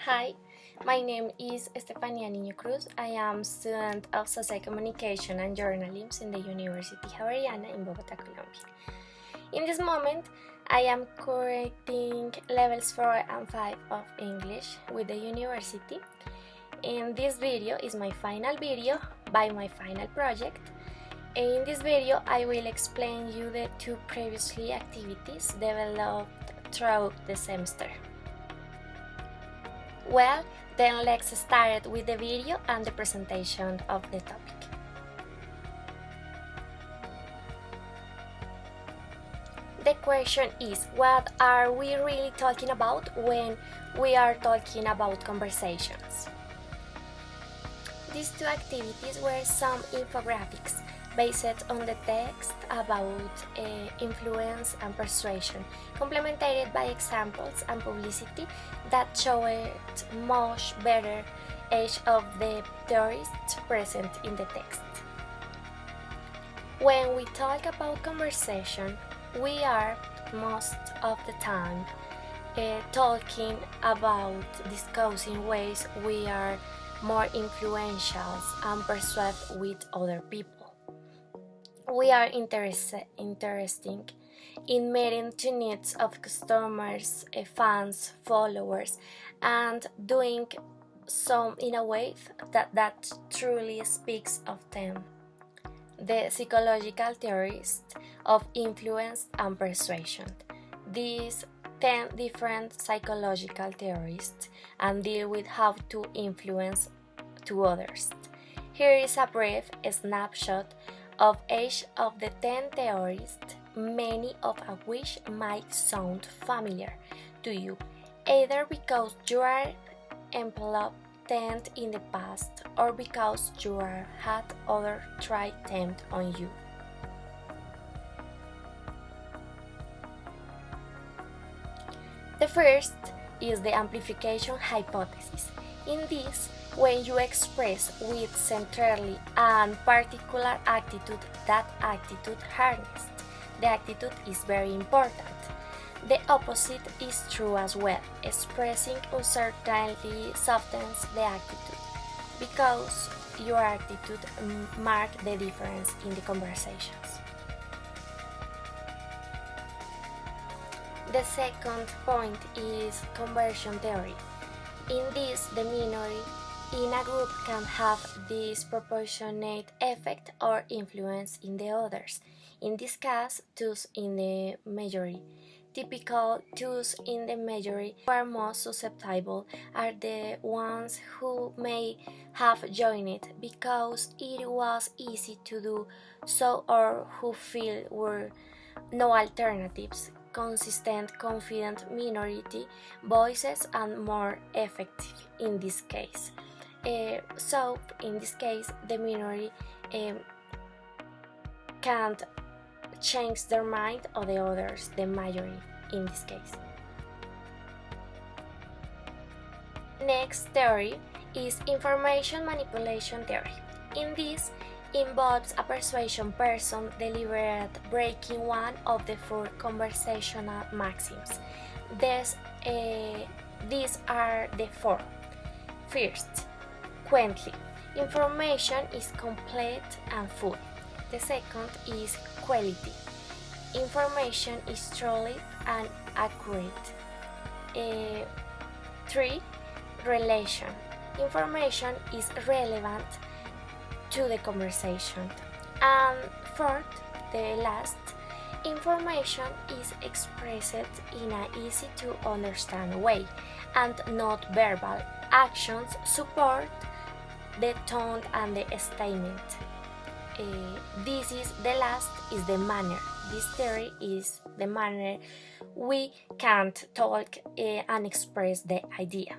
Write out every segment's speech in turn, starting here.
Hi, my name is Estefania Cruz. I am student of Social Communication and Journalism in the University Javeriana in Bogota, Colombia. In this moment, I am correcting levels 4 and 5 of English with the university. And this video is my final video by my final project. In this video, I will explain you the two previously activities developed throughout the semester. Well, then let's start with the video and the presentation of the topic. The question is, what are we really talking about when we are talking about conversations? These two activities were some infographics based on the text about influence and persuasion, complemented by examples and publicity that showed much better each of the theories present in the text. When we talk about conversation, we are most of the time talking about discussing ways we are more influential and persuade with other people. We are interested in meeting the needs of customers, fans, followers, and doing so in a way that truly speaks of them. The psychological theories of influence and persuasion. These 10 different psychological theories and deal with how to influence to others. Here is a brief snapshot of each of the 10 theories, many of which might sound familiar to you, either because you are enveloped in the past or because you had others try them on you. The first is the amplification hypothesis. In this, when you express with centrally and particular attitude, that attitude harnessed. The attitude is very important. The opposite is true as well. Expressing uncertainty softens the attitude because your attitude marks the difference in the conversations. The second point is conversion theory. In this, the minority in a group can have disproportionate effect or influence in the others. In this case, those in the majority. Typical those in the majority who are most susceptible are the ones who may have joined it because it was easy to do so or who feel were no alternatives. Consistent, confident minority voices and more effective in this case. So, in this case, the minority can't change their mind of the others, the majority in this case. Next theory is information manipulation theory. In this, involves a persuasion person deliberate breaking one of the 4 conversational maxims. These are the 4. First, quaintly. Information is complete and full. The second is quality. Information is truly and accurate. 3. Relation. Information is relevant to the conversation. And 4th, the last, information is expressed in an easy to understand way and not verbal. Actions support the tone and the statement. This is the last is the manner. This theory is the manner we can't talk and express the idea.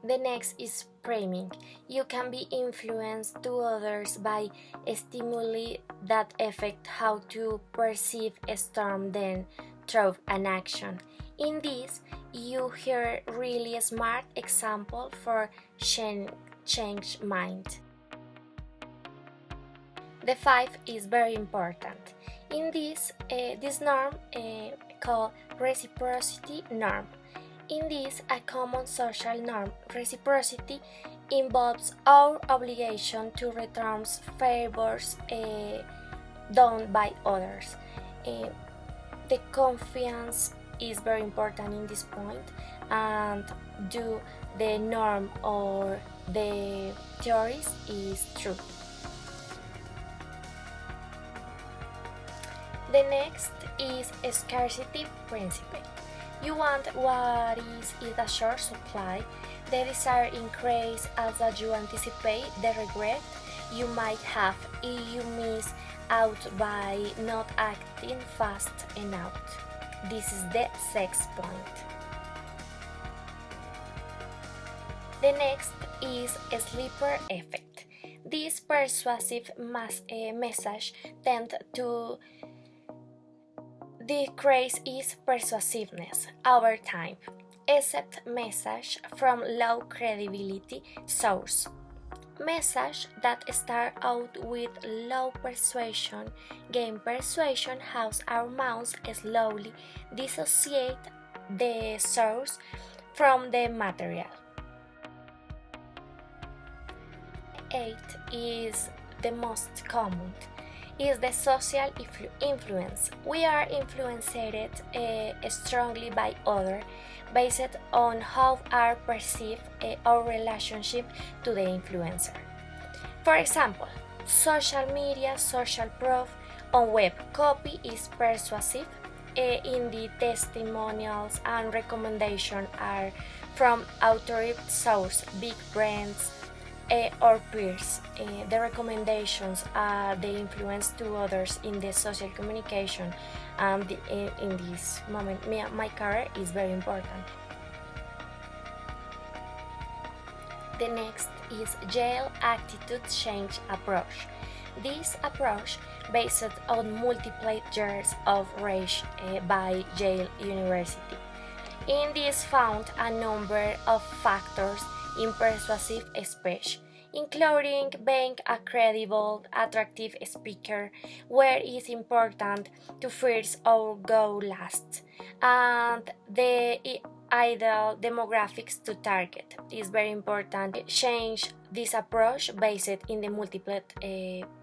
The next is framing. You can be influenced to others by stimuli that affect how to perceive a storm then through an action. In this, you hear really smart example for change mind. The 5 is very important. In this norm call reciprocity norm. In this, a common social norm, reciprocity, involves our obligation to return favors done by others. The confiance is very important in this point, and do the norm or the theories is true. The next is a scarcity principle. You want what is in a short supply. The desire increases as you anticipate the regret you might have if you miss out by not acting fast enough. This is the sixth point. The next is a sleeper effect. This persuasive message tends to decrease its persuasiveness over time, except message from low credibility source. Message that start out with low persuasion gain persuasion as our minds slowly dissociate the source from the material. 8 is the most common. Is the social influence. We are influenced strongly by others based on how are perceived our relationship to the influencer. For example, social media, social proof on web copy is persuasive. In the testimonials and recommendations are from authorized source, big brands, or peers. The recommendations are the influence to others in the social communication, and in this moment my career is very important. The next is Yale attitude change approach. This approach, based on multiple years of research by Yale University. In this found a number of factors in persuasive speech, including being a credible, attractive speaker, where it is important to first or go last, and the ideal demographics to target is very important. Change this approach based in the multiple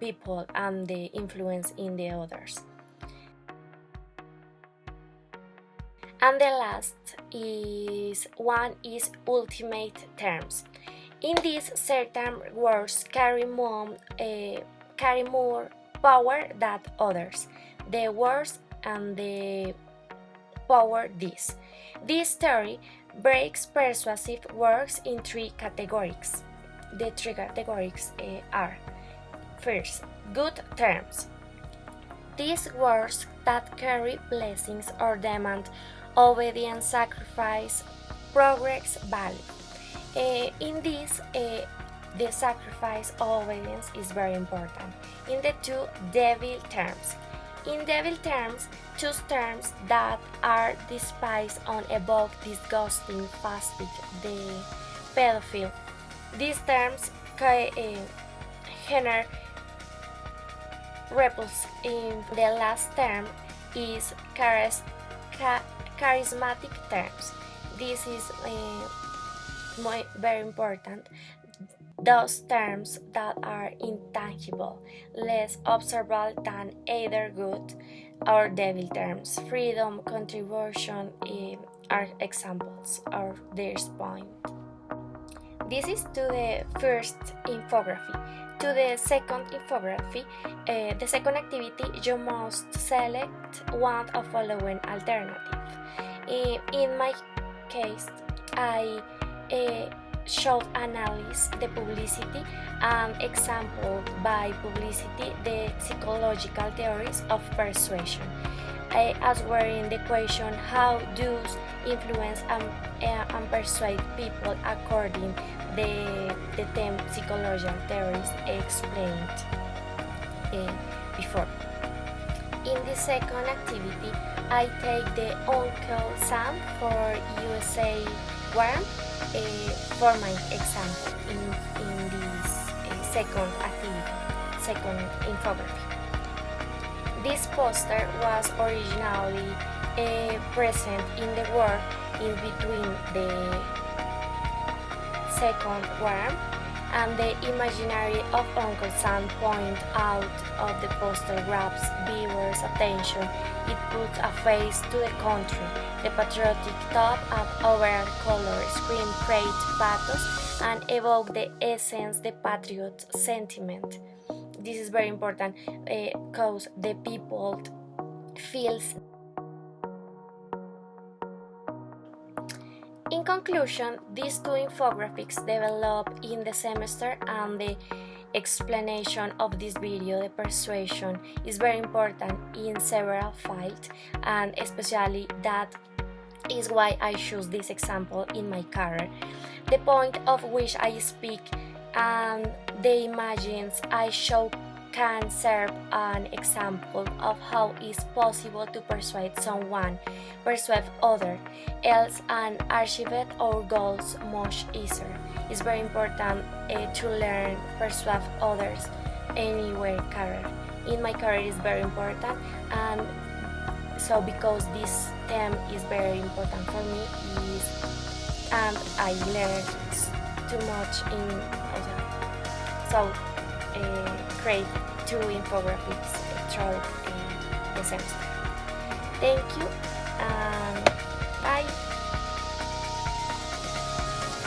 people and the influence in the others. And the last is ultimate terms. In this, certain words carry more power than others. The words and the power this. This theory breaks persuasive words in three categories. The three categories are: first, good terms. These words that carry blessings or demand obedience, sacrifice, progress, value. In this, the sacrifice or obedience is very important. In the two devil terms. In devil terms, choose terms that are despised on evoke disgusting, fasting, the pedophile. These terms generate repulse. In the last term is charismatic terms. This is very important. Those terms that are intangible, less observable than either good or devil terms. Freedom, contribution are examples of this point. This is to the first infography. To the second infography, the second activity, you must select one of following alternative. In my case, I showed analyze the publicity and example by publicity the psychological theories of persuasion. As were in the question, how does influence and persuade people according the 10 psychological theories explained before. In the second activity, I take the Uncle Sam for USA Warren for my example in this second activity, second infography. This poster was originally present in the war in between the Second War, and the imaginary of Uncle Sam point out of the poster grabs viewers' attention. It puts a face to the country. The patriotic top and overall color screen create pathos and evoke the essence, the patriot sentiment. This is very important because the people feels. In conclusion, these two infographics developed in the semester and the explanation of this video, the persuasion, is very important in several fields, and especially that is why I choose this example in my career. The point of which I speak and the images I show can serve an example of how it's possible to persuade someone, persuade others, else and achieve our goals much easier. It's very important to learn persuade others anywhere career. In my career is very important, and so because this theme is very important for me and I learned too much in so create two infographics throughout the semester. Thank you and bye.